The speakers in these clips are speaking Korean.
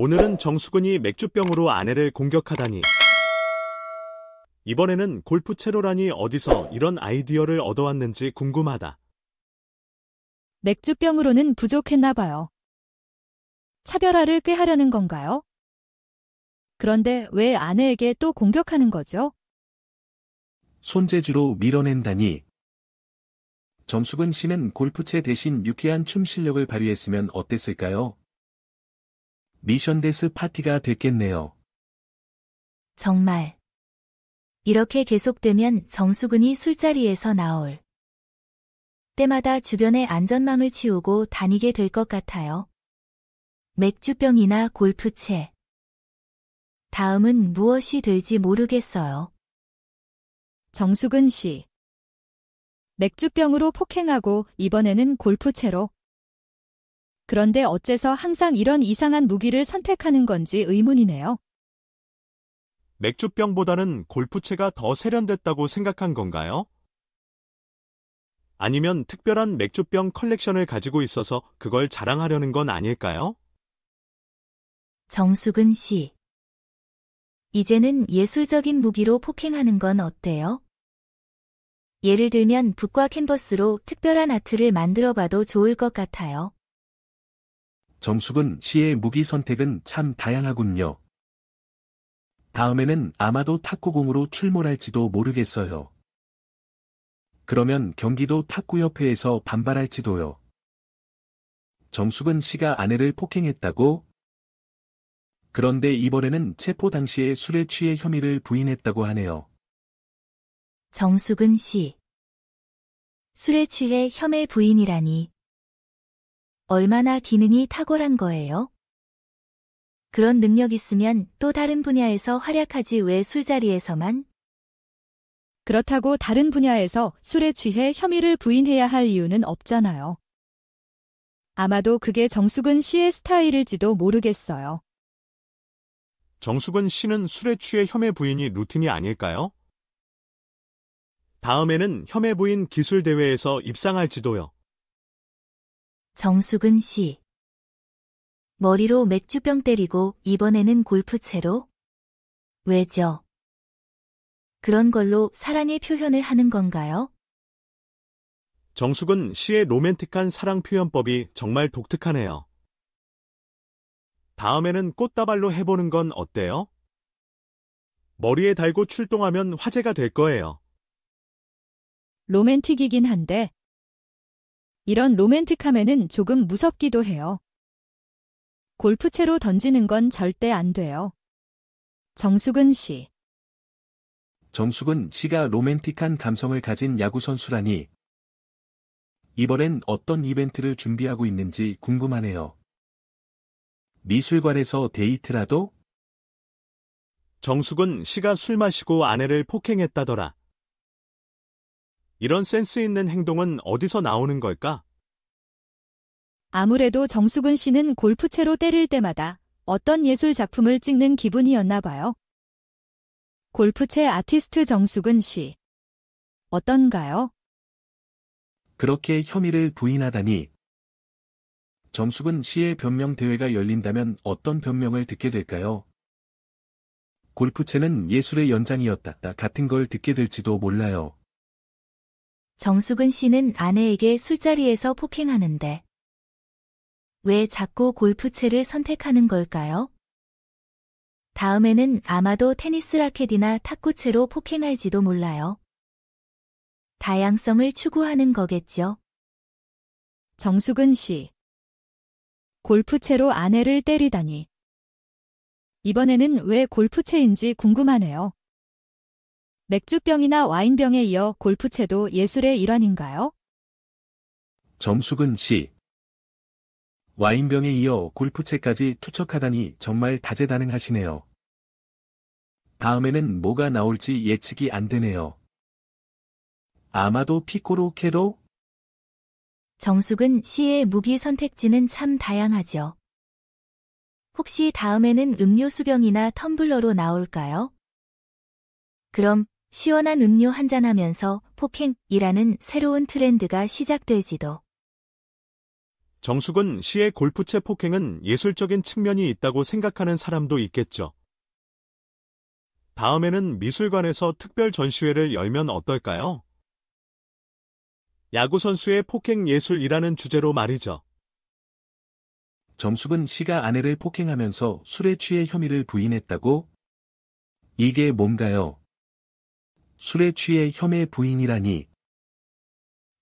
오늘은 정수근이 맥주병으로 아내를 공격하다니. 이번에는 골프채로라니 어디서 이런 아이디어를 얻어왔는지 궁금하다. 맥주병으로는 부족했나 봐요. 차별화를 꾀하려는 건가요? 그런데 왜 아내에게 또 공격하는 거죠? 손재주로 밀어낸다니. 정수근 씨는 골프채 대신 유쾌한 춤 실력을 발휘했으면 어땠을까요? 미션 데스 파티가 됐겠네요. 정말. 이렇게 계속되면 정수근이 술자리에서 나올 때마다 주변의 안전망을 치우고 다니게 될 것 같아요. 맥주병이나 골프채. 다음은 무엇이 될지 모르겠어요. 정수근 씨. 맥주병으로 폭행하고 이번에는 골프채로. 그런데 어째서 항상 이런 이상한 무기를 선택하는 건지 의문이네요. 맥주병보다는 골프채가 더 세련됐다고 생각한 건가요? 아니면 특별한 맥주병 컬렉션을 가지고 있어서 그걸 자랑하려는 건 아닐까요? 정수근 씨. 이제는 예술적인 무기로 폭행하는 건 어때요? 예를 들면 붓과 캔버스로 특별한 아트를 만들어봐도 좋을 것 같아요. 정수근 씨의 무기 선택은 참 다양하군요. 다음에는 아마도 탁구공으로 출몰할지도 모르겠어요. 그러면 경기도 탁구협회에서 반발할지도요. 정수근 씨가 아내를 폭행했다고? 그런데 이번에는 체포 당시에 술에 취해 혐의를 부인했다고 하네요. 정수근 씨. 술에 취해 혐의 부인이라니. 얼마나 기능이 탁월한 거예요? 그런 능력 있으면 또 다른 분야에서 활약하지 왜 술자리에서만? 그렇다고 다른 분야에서 술에 취해 혐의를 부인해야 할 이유는 없잖아요. 아마도 그게 정수근 씨의 스타일일지도 모르겠어요. 정수근 씨는 술에 취해 혐의 부인이 루틴이 아닐까요? 다음에는 혐의 부인 기술 대회에서 입상할지도요. 정수근 씨. 머리로 맥주병 때리고 이번에는 골프채로? 왜죠? 그런 걸로 사랑의 표현을 하는 건가요? 정수근 씨의 로맨틱한 사랑 표현법이 정말 독특하네요. 다음에는 꽃다발로 해보는 건 어때요? 머리에 달고 출동하면 화제가 될 거예요. 로맨틱이긴 한데 이런 로맨틱함에는 조금 무섭기도 해요. 골프채로 던지는 건 절대 안 돼요. 정수근 씨. 정수근 씨가 로맨틱한 감성을 가진 야구선수라니. 이번엔 어떤 이벤트를 준비하고 있는지 궁금하네요. 미술관에서 데이트라도? 정수근 씨가 술 마시고 아내를 폭행했다더라. 이런 센스 있는 행동은 어디서 나오는 걸까? 아무래도 정수근 씨는 골프채로 때릴 때마다 어떤 예술 작품을 찍는 기분이었나 봐요. 골프채 아티스트 정수근 씨. 어떤가요? 그렇게 혐의를 부인하다니. 정수근 씨의 변명 대회가 열린다면 어떤 변명을 듣게 될까요? 골프채는 예술의 연장이었다 같은 걸 듣게 될지도 몰라요. 정수근 씨는 아내에게 술자리에서 폭행하는데 왜 자꾸 골프채를 선택하는 걸까요? 다음에는 아마도 테니스 라켓이나 탁구채로 폭행할지도 몰라요. 다양성을 추구하는 거겠죠. 정수근 씨. 골프채로 아내를 때리다니. 이번에는 왜 골프채인지 궁금하네요. 맥주병이나 와인병에 이어 골프채도 예술의 일환인가요? 정수근 씨. 와인병에 이어 골프채까지 투척하다니 정말 다재다능하시네요. 다음에는 뭐가 나올지 예측이 안 되네요. 아마도 피코로 캐로? 정수근 씨의 무기 선택지는 참 다양하죠. 혹시 다음에는 음료수병이나 텀블러로 나올까요? 그럼 시원한 음료 한잔하면서 폭행이라는 새로운 트렌드가 시작될지도. 정숙은 씨의 골프채 폭행은 예술적인 측면이 있다고 생각하는 사람도 있겠죠. 다음에는 미술관에서 특별 전시회를 열면 어떨까요? 야구선수의 폭행 예술이라는 주제로 말이죠. 정숙은 씨가 아내를 폭행하면서 술에 취해 혐의를 부인했다고? 이게 뭔가요? 술에 취해 혐의 부인이라니.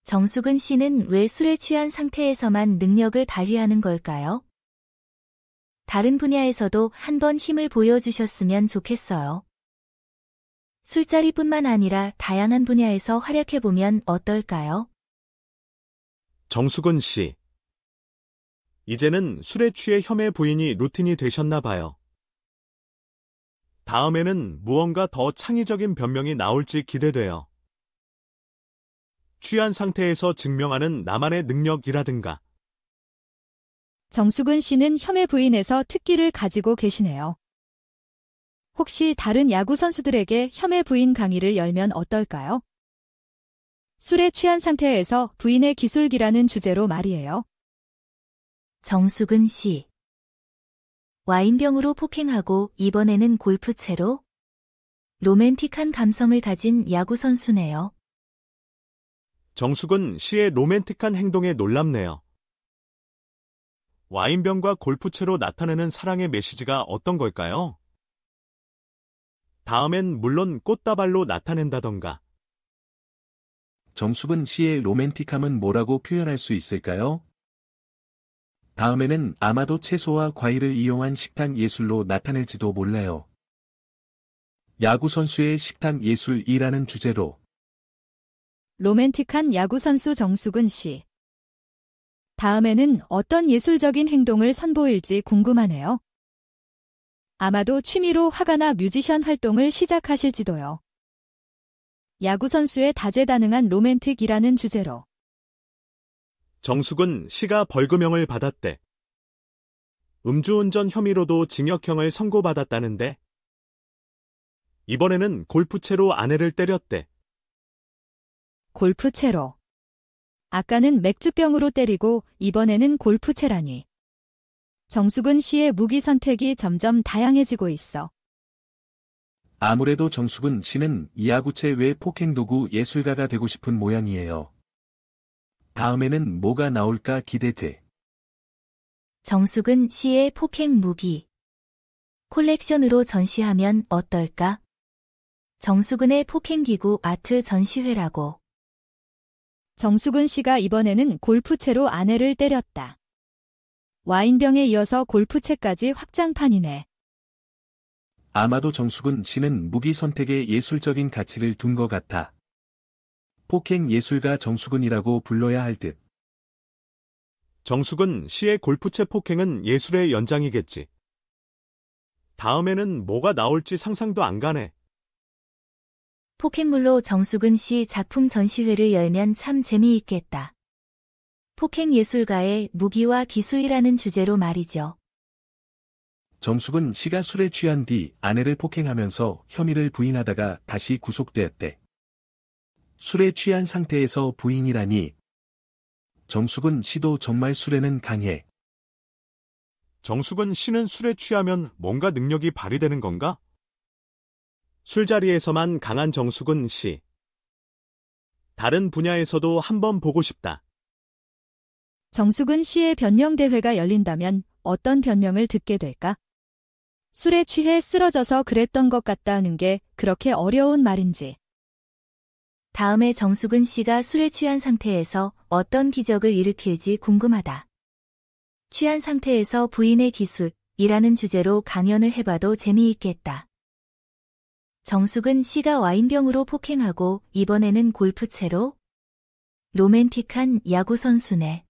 정숙은 씨는 왜 술에 취한 상태에서만 능력을 발휘하는 걸까요? 다른 분야에서도 한번 힘을 보여주셨으면 좋겠어요. 술자리뿐만 아니라 다양한 분야에서 활약해보면 어떨까요? 정숙은 씨. 이제는 술에 취해 혐의 부인이 루틴이 되셨나 봐요. 다음에는 무언가 더 창의적인 변명이 나올지 기대돼요. 취한 상태에서 증명하는 나만의 능력이라든가. 정숙은 씨는 혐의 부인에서 특기를 가지고 계시네요. 혹시 다른 야구 선수들에게 혐의 부인 강의를 열면 어떨까요? 술에 취한 상태에서 부인의 기술기라는 주제로 말이에요. 정숙은 씨. 와인병으로 폭행하고 이번에는 골프채로? 로맨틱한 감성을 가진 야구 선수네요. 정숙은 씨의 로맨틱한 행동에 놀랍네요. 와인병과 골프채로 나타내는 사랑의 메시지가 어떤 걸까요? 다음엔 물론 꽃다발로 나타낸다던가. 정숙은 씨의 로맨틱함은 뭐라고 표현할 수 있을까요? 다음에는 아마도 채소와 과일을 이용한 식탁 예술로 나타낼지도 몰라요. 야구 선수의 식탁 예술이라는 주제로. 로맨틱한 야구 선수 정숙은 씨. 다음에는 어떤 예술적인 행동을 선보일지 궁금하네요. 아마도 취미로 화가나 뮤지션 활동을 시작하실지도요. 야구 선수의 다재다능한 로맨틱이라는 주제로. 정숙은 씨가 벌금형을 받았대. 음주운전 혐의로도 징역형을 선고받았다는데. 이번에는 골프채로 아내를 때렸대. 골프채로. 아까는 맥주병으로 때리고 이번에는 골프채라니. 정숙은 씨의 무기 선택이 점점 다양해지고 있어. 아무래도 정숙은 씨는 야구채 외 폭행도구 예술가가 되고 싶은 모양이에요. 다음에는 뭐가 나올까 기대돼. 정숙은 씨의 폭행 무기. 콜렉션으로 전시하면 어떨까? 정숙은의 폭행기구 아트 전시회라고. 정숙은 씨가 이번에는 골프채로 아내를 때렸다. 와인병에 이어서 골프채까지 확장판이네. 아마도 정숙은 씨는 무기 선택에 예술적인 가치를 둔 것 같아. 폭행 예술가 정숙은이라고 불러야 할 듯. 정숙은 씨의 골프채 폭행은 예술의 연장이겠지. 다음에는 뭐가 나올지 상상도 안 가네. 폭행물로 정숙은 씨 작품 전시회를 열면 참 재미있겠다. 폭행 예술가의 무기와 기술이라는 주제로 말이죠. 정숙은 씨가 술에 취한 뒤 아내를 폭행하면서 혐의를 부인하다가 다시 구속되었대. 술에 취한 상태에서 부인이라니. 정숙은 씨도 정말 술에는 강해. 정숙은 씨는 술에 취하면 뭔가 능력이 발휘되는 건가? 술자리에서만 강한 정숙은 씨. 다른 분야에서도 한번 보고 싶다. 정숙은 씨의 변명대회가 열린다면 어떤 변명을 듣게 될까? 술에 취해 쓰러져서 그랬던 것 같다는 게 그렇게 어려운 말인지. 다음에 정숙은 씨가 술에 취한 상태에서 어떤 기적을 일으킬지 궁금하다. 취한 상태에서 부인의 기술이라는 주제로 강연을 해봐도 재미있겠다. 정숙은 씨가 와인병으로 폭행하고 이번에는 골프채로? 로맨틱한 야구 선수네.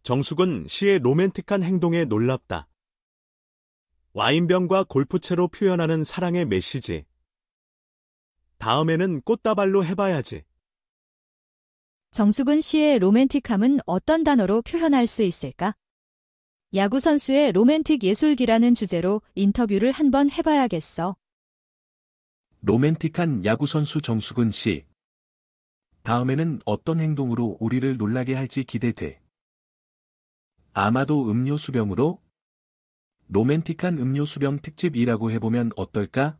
정숙은 씨의 로맨틱한 행동에 놀랍다. 와인병과 골프채로 표현하는 사랑의 메시지. 다음에는 꽃다발로 해봐야지. 정숙은 씨의 로맨틱함은 어떤 단어로 표현할 수 있을까? 야구 선수의 로맨틱 예술기라는 주제로 인터뷰를 한번 해봐야겠어. 로맨틱한 야구 선수 정숙은 씨. 다음에는 어떤 행동으로 우리를 놀라게 할지 기대돼. 아마도 음료수병으로? 로맨틱한 음료수병 특집이라고 해보면 어떨까?